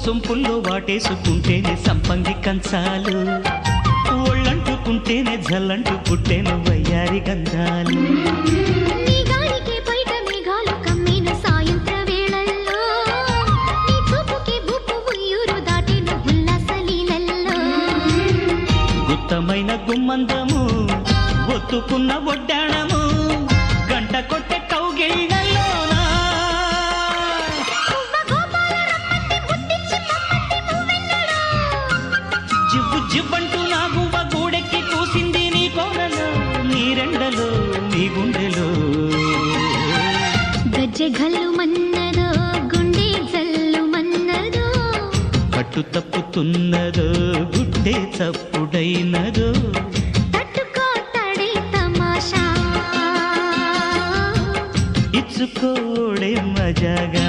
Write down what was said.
సొంపుల్లో వాటేసుకుంటేనే సంపంగి కంచాలు, ఒళ్ళంటుకుంటేనే జల్లంటు పుట్టేను వయ్యారి గంధాలు. నీ గాలికి బయట మేఘాలు కమ్మేను సాయంత్ర వేళల్లో, నీ చూపుకి బుప్పు ఉయ్యూరు దాటేను ఉల్లాస లీలల్లో. గుత్తమైన గుమ్మందము ఒత్తుకున్న ఒడ్డాణము గంట కొట్టే కౌగిళ్ళలోనా. జివ్వు జివ్వంటూ నా గువ్వ గూడెక్కి కూసింది నీ కోనలో, నీ రెండలో నీ గుండెలో. గజ్జె గల్లు మన్నదో గుండె జల్లు మన్నదో, కట్టు తప్పుతున్నదో గుడ్డే చప్పుడైనదో. తట్టుకోతడే తమాషా ఇచ్చుకోడే మజాగా.